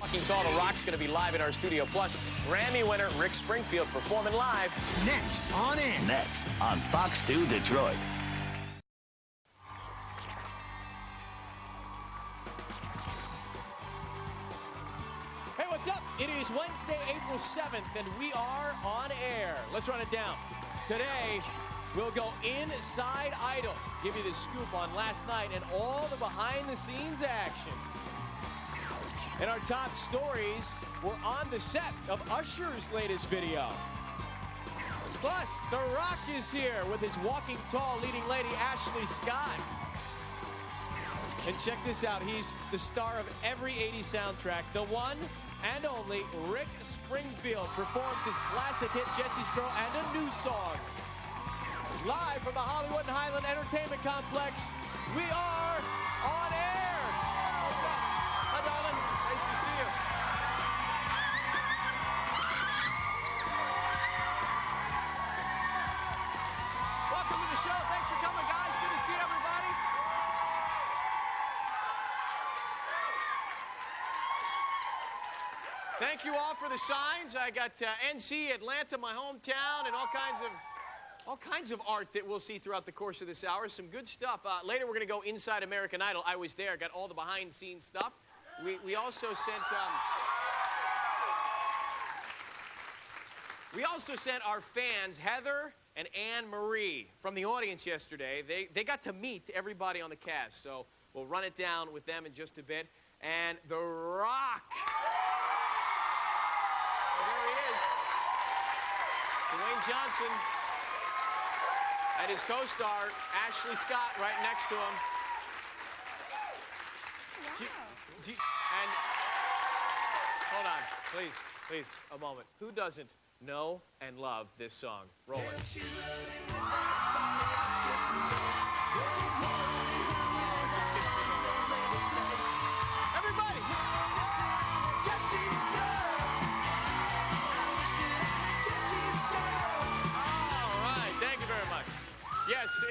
Walking Tall, The Rock's going to be live in our studio. Plus, Grammy winner Rick Springfield performing live. Next on In. Next on Fox 2 Detroit. Hey, what's up? It is Wednesday, April 7th, and we are on air. Let's run it down. Today, we'll go inside Idol, give you the scoop on last night and all the behind-the-scenes action. And our top stories were on the set of Usher's latest video. Plus, The Rock is here with his Walking Tall leading lady, Ashley Scott. And check this out. He's the star of every 80s soundtrack. The one and only Rick Springfield performs his classic hit, Jessie's Girl, and a new song. Live from the Hollywood and Highland Entertainment Complex, we are on air. What's up? Hi, darling. Nice to see you. Welcome to the show. Thanks for coming, guys. Good to see everybody. Thank you all for the signs. I got NC, Atlanta, my hometown, and all kinds of art that we'll see throughout the course of this hour. Some good stuff. Later, we're going to go inside American Idol. I was there, got all the behind-the-scenes stuff. We also sent our fans, Heather and Anne Marie, from the audience yesterday. They got to meet everybody on the cast, so we'll run it down with them in just a bit. And The Rock. Oh, there he is. Dwayne Johnson. And his co-star, Ashley Scott, right next to him. Wow. And hold on, please, a moment. Who doesn't know and love this song? Roll it. Everybody! All right, thank you very much. Yes,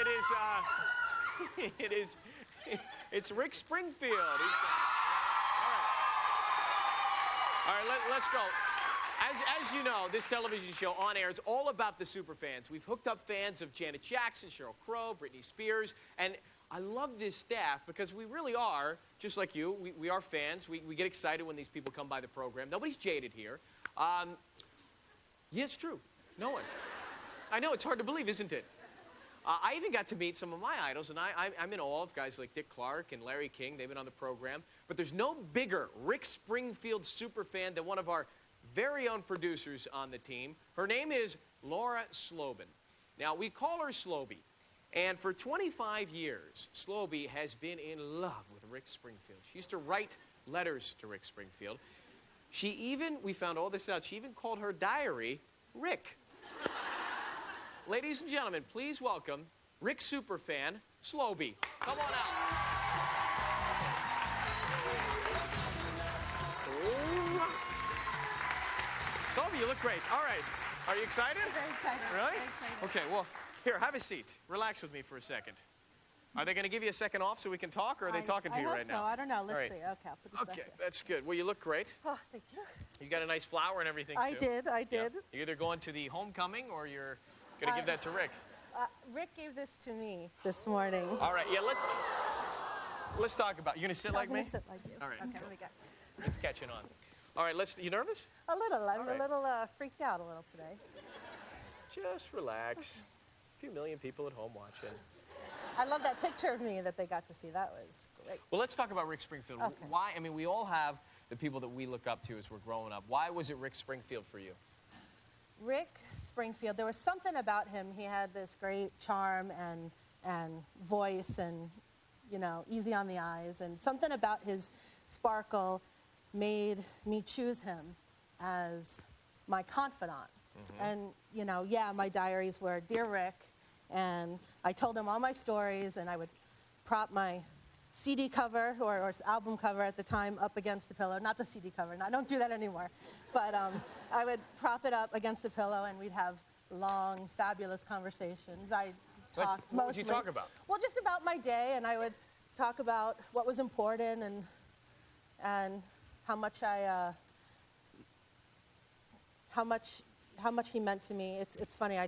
it is. It's Rick Springfield. All right, let's go. As you know, this television show on air is all about the superfans. We've hooked up fans of Janet Jackson, Sheryl Crow, Britney Spears, and I love this staff because we really are, just like you, we are fans. We get excited when these people come by the program. Nobody's jaded here. Yeah, it's true. No one. I know, it's hard to believe, isn't it? I even got to meet some of my idols, and I'm in awe of guys like Dick Clark and Larry King. They've been on the program. But there's no bigger Rick Springfield superfan than one of our very own producers on the team. Her name is Laura Slobin. Now, we call her Slobie. And for 25 years, Slobie has been in love with Rick Springfield. She used to write letters to Rick Springfield. We found all this out, she even called her diary Rick. Ladies and gentlemen, please welcome Rick superfan, Slobie. Come on out. Oh. Slobie, you look great. All right. Are you excited? Very excited. Really? Very excited. Okay, well, here, have a seat. Relax with me for a second. Are they going to give you a second off so we can talk, or are they talking to you right now? I don't know. Let's right. see. Okay, I'll put this back Okay, here. that's good. Well, you look great. Oh, thank you. You got a nice flower and everything, I too. did. Yeah. You're either going to the homecoming or you're going to give that to Rick. Rick gave this to me this morning. All right, yeah, let's talk about it. You going to sit like me? I'm going to sit like you. All right. Okay, here we go. It's catching on. All right, you nervous? A little. I'm right. a little freaked out a little today. Just relax. A few million people at home watching. I love that picture of me that they got to see. That was great. Well, let's talk about Rick Springfield. Okay. Why? I mean, we all have the people that we look up to as we're growing up. Why was it Rick Springfield for you? Rick Springfield, there was something about him. He had this great charm and voice and, you know, easy on the eyes. And something about his sparkle made me choose him as my confidant. Mm-hmm. And, you know, yeah, my diaries were Dear Rick. And I told him all my stories, and I would prop my CD cover or album cover at the time up against the pillow. Not the CD cover. I don't do that anymore. But I would prop it up against the pillow, and we'd have long, fabulous conversations. I talked mostly. What would you talk about? Well, just about my day, and I would talk about what was important and how much he meant to me. It's funny.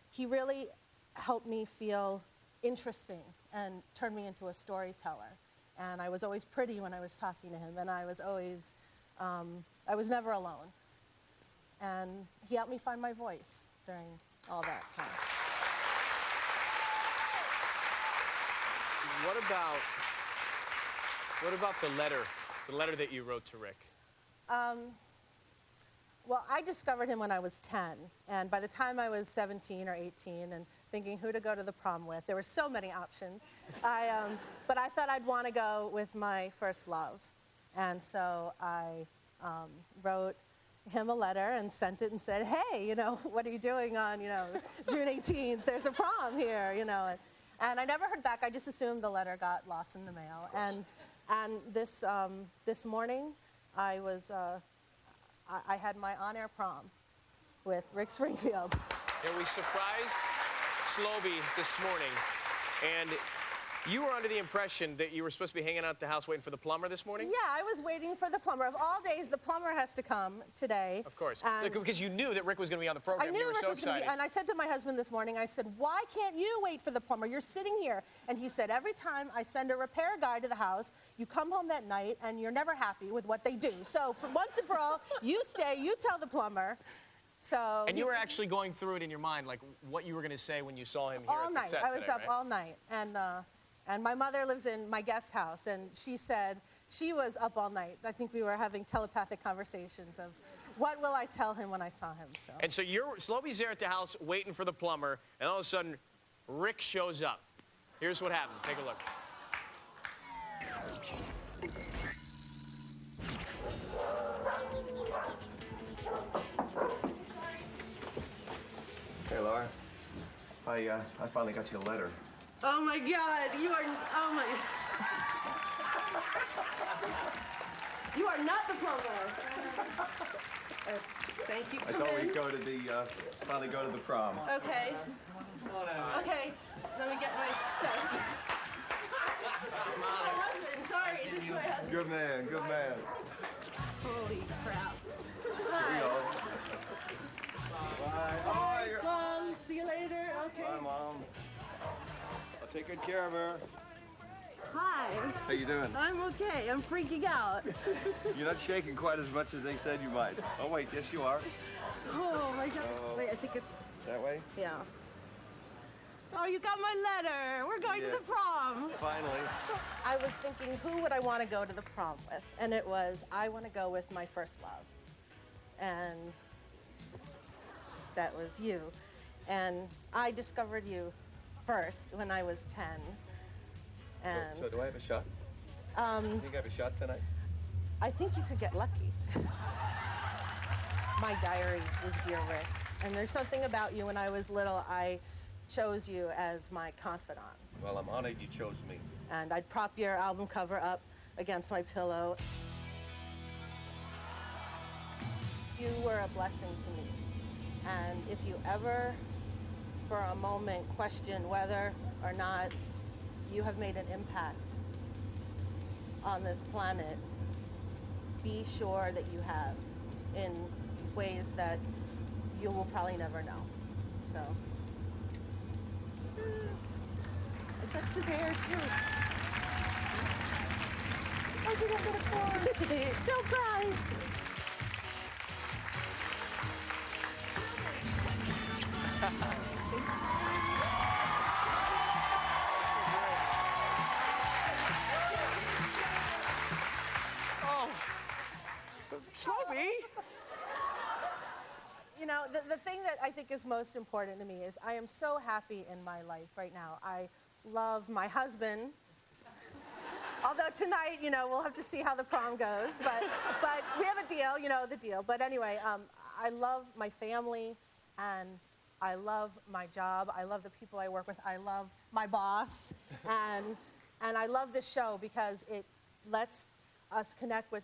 He really helped me feel interesting and turned me into a storyteller. And I was always pretty when I was talking to him, and I was never alone. And he helped me find my voice during all that time. What about the letter that you wrote to Rick? Well, I discovered him when I was 10, and by the time I was 17 or 18 and thinking who to go to the prom with, there were so many options. But I thought I'd want to go with my first love. And so I wrote him a letter and sent it and said, hey, what are you doing on, June 18th? There's a prom here, And I never heard back. I just assumed the letter got lost in the mail. And this morning, I had my on-air prom with Rick Springfield. And we surprised Slobie this morning, and you were under the impression that you were supposed to be hanging out at the house waiting for the plumber this morning? Yeah, I was waiting for the plumber. Of all days, the plumber has to come today. Of course, because you knew that Rick was going to be on the program. I knew you were Rick so was going to excited. be, and I said to my husband this morning, I said, why can't you wait for the plumber? You're sitting here. And he said, every time I send a repair guy to the house, you come home that night, and you're never happy with what they do. So for once and for all, you stay, you tell the plumber. So and you were actually going through it in your mind, like what you were going to say when you saw him here all at the night. set I was today, up right? all night. And my mother lives in my guest house, and she said she was up all night. I think we were having telepathic conversations of what will I tell him when I saw him. So. And so Slobie's there at the house waiting for the plumber, and all of a sudden, Rick shows up. Here's what happened. Take a look. Hey, Laura. I finally got you a letter. Oh my God, you are not the plumber. Thank you. I thought we'd finally go to the prom. Okay. Okay, let me get my stuff. My husband, sorry, this is my husband. Good man, good man. Holy crap. Here we Hi. go. Bye. Bye, Mom. See you later. Okay. Bye, Mom. I'll take good care of her. Hi. How you doing? I'm okay. I'm freaking out. You're not shaking quite as much as they said you might. Oh, wait, yes, you are. Oh my God. Wait, I think it's, That way? yeah. Oh, you got my letter. We're going to Yeah. the prom. Finally. I was thinking, who would I want to go to the prom with? And it was, I want to go with my first love. And that was you. And I discovered you first when I was 10. And So do I have a shot? You think I have a shot tonight? I think you could get lucky. My diary is Dear Rick. And there's something about you. When I was little, I chose you as my confidant. Well, I'm honored you chose me. And I'd prop your album cover up against my pillow. You were a blessing to me. And if you ever, for a moment, question whether or not you have made an impact on this planet, be sure that you have, in ways that you will probably never know. So, I touched his hair too. I think I'm gonna cry. Don't cry. Oh, Slobie. You know, the thing that I think is most important to me is I am so happy in my life right now. I love my husband. Although tonight, you know, we'll have to see how the prom goes. But we have a deal, you know, the deal. But anyway, I love my family, and I love my job. I love the people I work with. I love my boss. And I love this show because it lets us connect with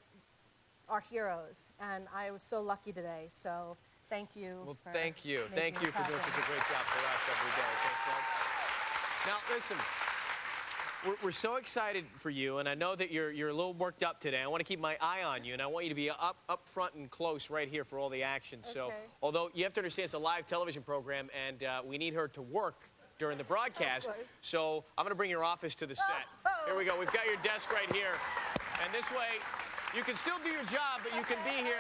our heroes. And I was so lucky today. So thank you. Well, for thank you. making Thank you this for doing happen. such a great job for us every day. Thanks, folks. Now, listen. we're so excited for you, and I know that you're a little worked up today. I want to keep my eye on you, and I want you to be up front and close right here for all the action. Okay. So, although you have to understand it's a live television program, and we need her to work during the broadcast, so I'm going to bring your office to the set. Here we go. We've got your desk right here, and this way you can still do your job, but you can be here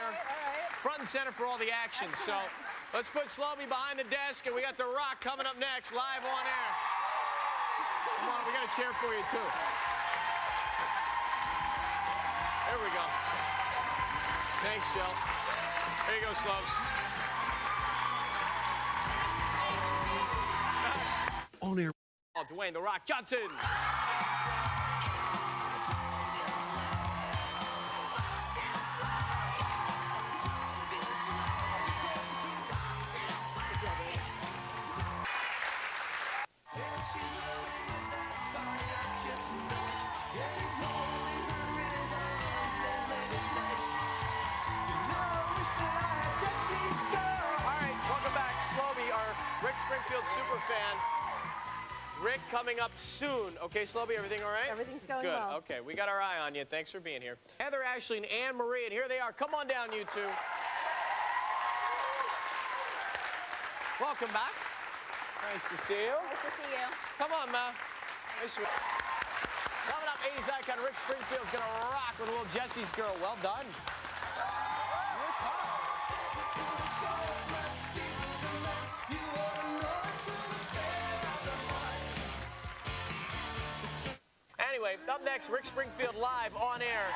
front and center for all the action. So let's put Slobie behind the desk, and we got The Rock coming up next, live on air. Come on, we got a chair for you, too. There we go. Thanks, Shell. There you go, Slobes. On air. Oh, Dwayne The Rock Johnson. Slobie, our Rick Springfield super fan. Rick coming up soon. Okay, Slobie, everything all right? Everything's going Good. well. Okay, we got our eye on you. Thanks for being here. Heather, Ashley, and Anne Marie, and here they are. Come on down, you two. Welcome back. Nice to see you. Nice to see you. Come on, Ma. Nice to Coming up, 80s icon Rick Springfield's gonna rock with a little Jessie's Girl. Well done. You're tough. Anyway, up next, Rick Springfield live on air.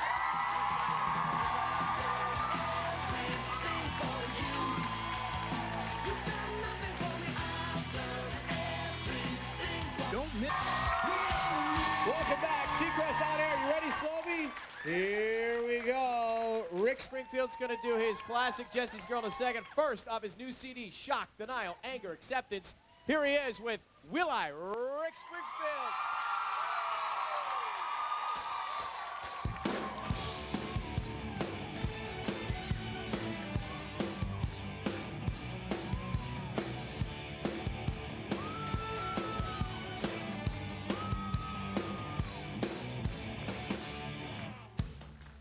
Don't miss. Welcome back, Seacrest on air. You ready, Slobie? Here we go. Rick Springfield's going to do his classic Jessie's Girl in a second. First, off his new CD, Shock, Denial, Anger, Acceptance. Here he is with Will I, Rick Springfield.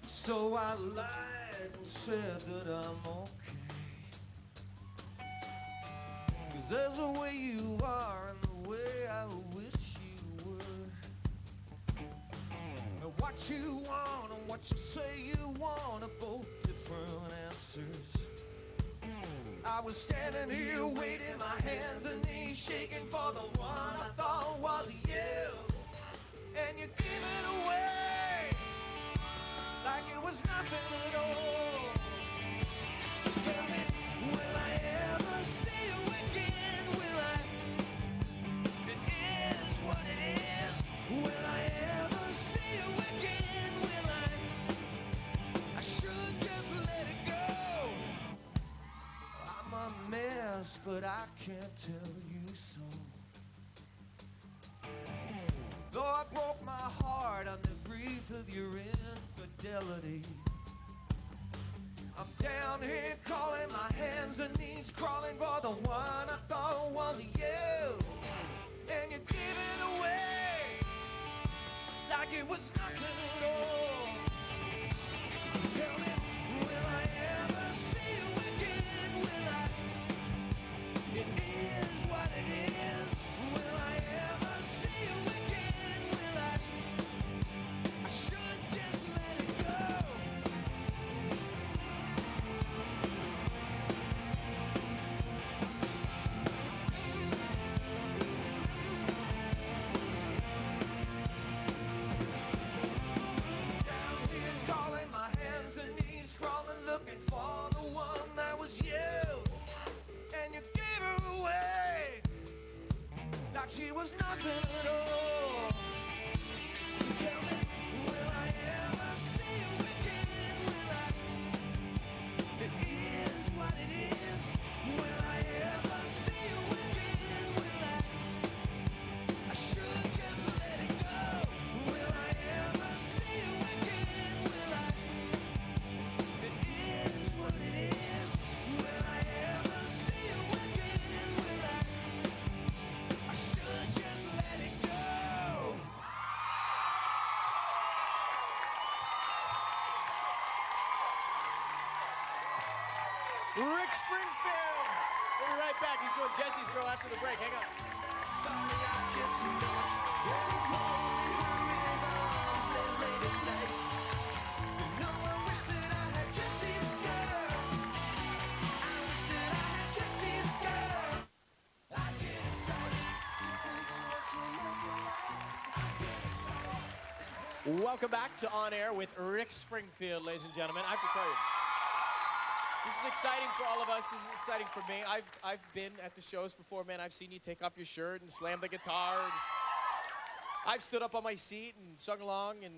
So I lied and said that I'm okay. 'Cause there's a way you are and the way I wish you were. And what you want and what you say you want are both different answers. I was standing here waiting, my hands and knees shaking for the one I thought was you. And you gave it away like it was nothing at all. Tell me, will I ever see you again? Will I? It is what it is. Will I ever see you again? Will I? I should just let it go. I'm a mess, but I can't tell you so. Though I broke my heart on the grief of your infidelity, I'm down here calling, my hands and knees crawling for the one I thought was you. And you give it away like it was nothing at all. Tell me, will I ever see you again? Will I? It is what it is. Will I ever see you again? Will I? I should just let it go. Down here calling, my hands and knees crawling, looking for the one that was you. And you gave her away like she was nothing at all. Tell me, will I ever see you again? Will I? It is what it is. Will I ever see you again? Will I? I should just let it go. Will I ever see you again? Will I? It is what it is. Will I ever see you again? Will I? I should just let it go. Rick Springfield. We'll be right back. He's doing Jessie's Girl after the break. Hang on. Welcome back to On Air with Rick Springfield, ladies and gentlemen. I have to tell you, this is exciting for all of us. This is exciting for me. I've been at the shows before, man. I've seen you take off your shirt and slam the guitar. And I've stood up on my seat and sung along, and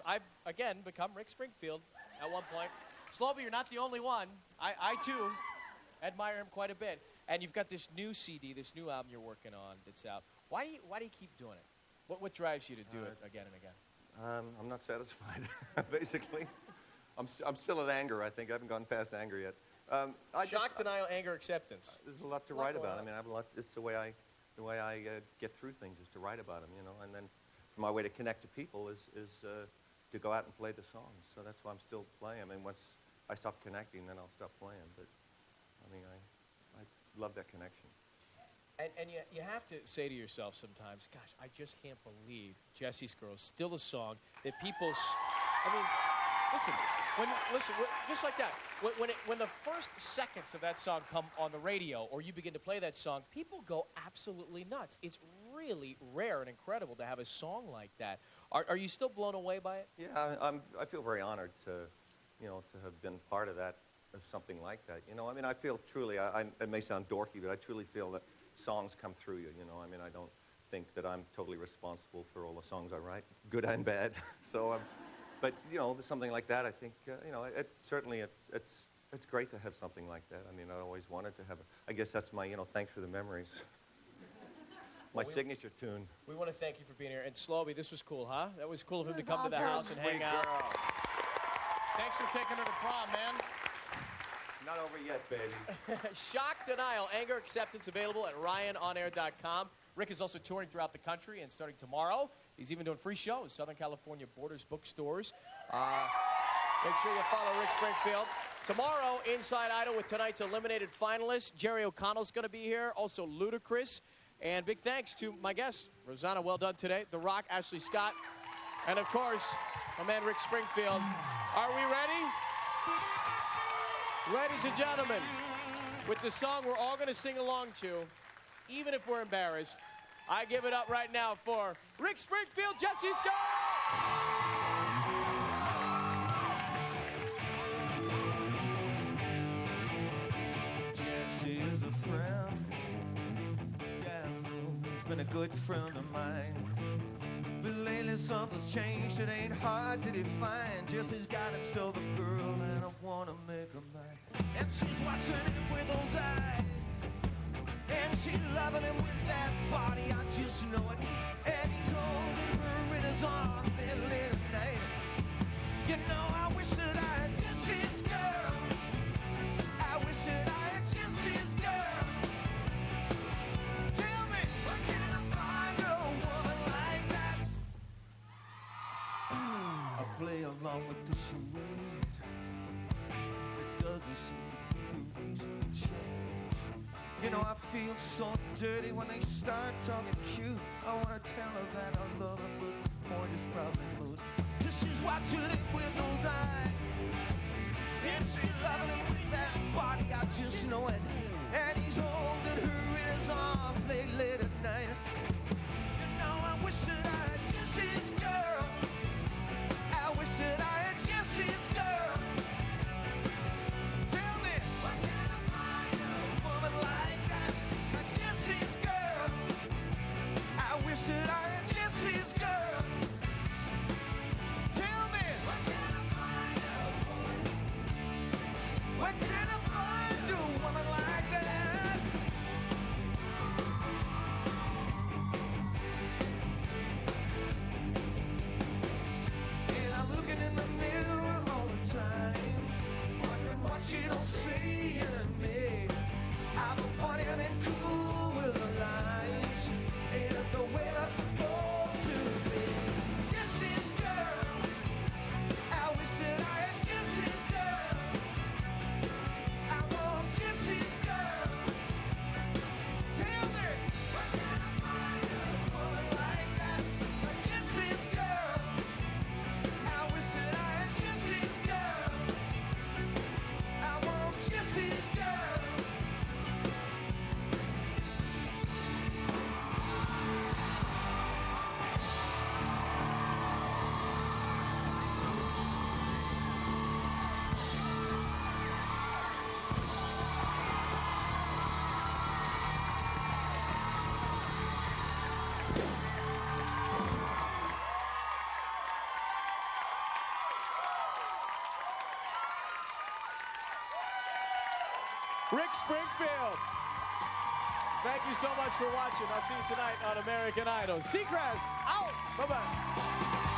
I've again become Rick Springfield at one point. Slobie, you're not the only one. I too admire him quite a bit. And you've got this new CD, this new album you're working on that's out. Why do you keep doing it? What drives you to do it again and again? I'm not satisfied, basically. I'm still at anger, I think. I haven't gone past anger yet. Shock, denial, anger, acceptance. There's a lot to write about. I mean, I have a lot. It's the way I get through things is to write about them, you know. And then my way to connect to people is to go out and play the songs. So that's why I'm still playing. I mean, once I stop connecting, then I'll stop playing. But I mean, I love that connection. And you have to say to yourself sometimes, gosh, I just can't believe Jessie's Girl is still a song that people, I mean, listen, just like that. When the first seconds of that song come on the radio or you begin to play that song, people go absolutely nuts. It's really rare and incredible to have a song like that. Are you still blown away by it? Yeah, I feel very honored to have been part of that, of something like that. You know, I mean, I feel truly, it may sound dorky, but I truly feel that songs come through you, you know. I mean, I don't think that I'm totally responsible for all the songs I write, good and bad. So, but, you know, something like that, I think, you know, it's great to have something like that. I mean, I always wanted to have I guess that's my, you know, thanks for the memories. My signature tune. We want to thank you for being here. And Slobie, this was cool, huh? That was cool of him to come to the house and hang out. Thanks for taking her to prom, man. Not over yet, baby. Shock, denial, anger, acceptance, available at ryononair.com. Rick is also touring throughout the country, and starting tomorrow, he's even doing free shows, Southern California Borders bookstores. Make sure you follow Rick Springfield. Tomorrow, Inside Idol with tonight's eliminated finalist. Jerry O'Connell's going to be here, also Ludacris. And big thanks to my guests, Rosanna, well done today, The Rock, Ashley Scott, and of course, my man Rick Springfield. Are we ready? Ladies and gentlemen, with the song we're all going to sing along to, even if we're embarrassed, I give it up right now for Rick Springfield, Jessie's Girl! Jessie is a friend. Yeah, he's been a good friend of mine. But lately something's changed, it ain't hard to define. Jessie's got himself a girl and I wanna make her mine. And she's watching him with those eyes, and she's loving him with that body, I just know it. And he's holding her in his arms that late at night. You know, I wish that I had Jessie's girl. I wish that I had Jessie's girl. Tell me, where can I find a woman like that? I play along with the charade. It doesn't seem to be a reason to change. You know, I feel so dirty when they start talking cute. I wanna tell her that I love her, but the point is probably moot. 'Cause she's watching it with those eyes, and she's loving him with that body, I just know it. And he's holding her in his arms late at night. You know, I wish that I had Jessie's girl. I wish that I had Jessie's girl. Tell me, where can I find a woman like that? A Jessie's girl. I wish that I had Jessie's girl. Tell me, where can I find a woman? Where can I find a woman like that? And I'm looking in the mirror all the time, wondering what you don't see in me. I've been funny and cool with the lines, ain't the way that's supposed to be. Jessie's girl, I wish that I had Jessie's girl. I want Rick Springfield. Thank you so much for watching. I'll see you tonight on American Idol. Seacrest, out. Bye-bye.